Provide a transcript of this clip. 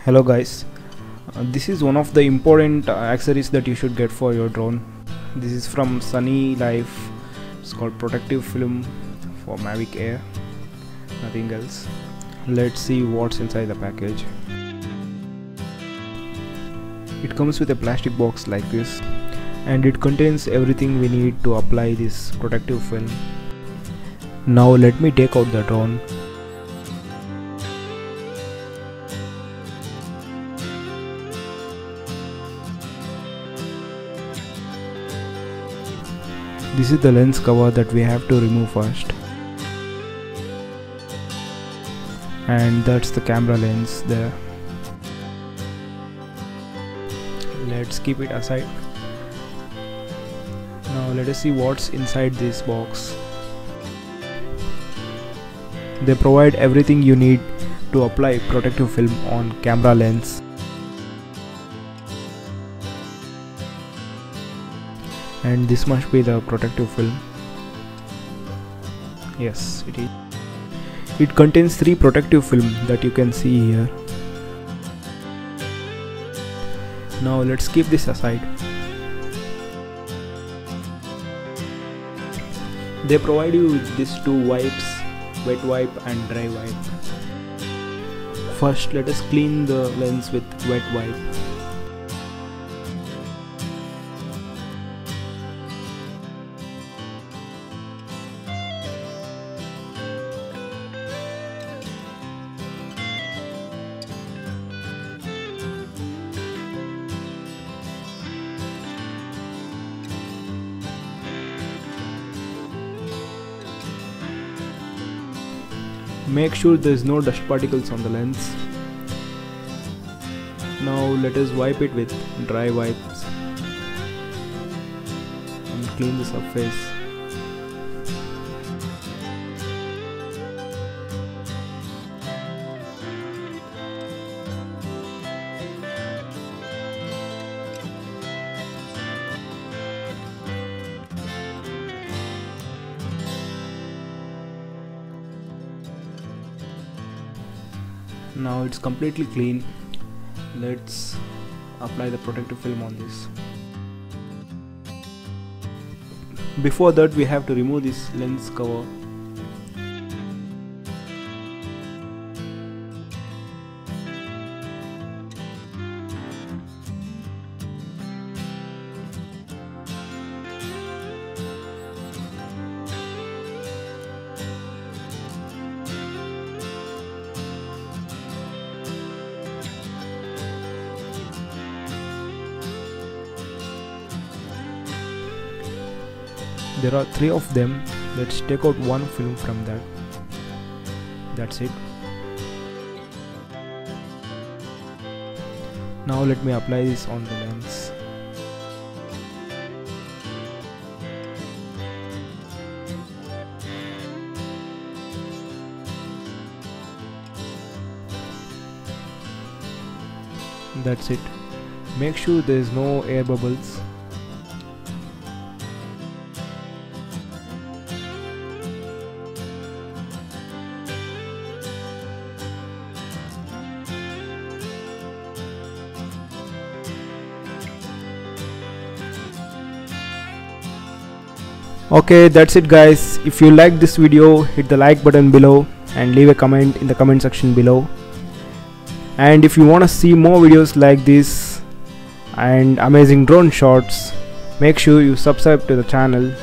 Hello guys, this is one of the important accessories that you should get for your drone. This is from Sunny Life. It's called protective film for Mavic Air, nothing else. Let's see what's inside the package. It comes with a plastic box like this, and it contains everything we need to apply this protective film. Now let me take out the drone. This is the lens cover that we have to remove first, and that's the camera lens there. Let's keep it aside. Now let us see what's inside this box. They provide everything you need to apply protective film on camera lens. And this must be the protective film. Yes, it is. It contains 3 protective film that you can see here. Now let's keep this aside. They provide you with these 2 wipes, wet wipe and dry wipe. First let us clean the lens with wet wipe. Make sure there is no dust particles on the lens. Now let us wipe it with dry wipes and clean the surface. Now it's completely clean. Let's apply the protective film on this. Before that, we have to remove this lens cover. There are 3 of them. Let's take out one film from that. That's it. Now let me apply this on the lens. That's it. Make sure there is no air bubbles. Okay, that's it guys. If you like this video, hit the like button below and leave a comment in the comment section below. And if you want to see more videos like this and amazing drone shots, make sure you subscribe to the channel.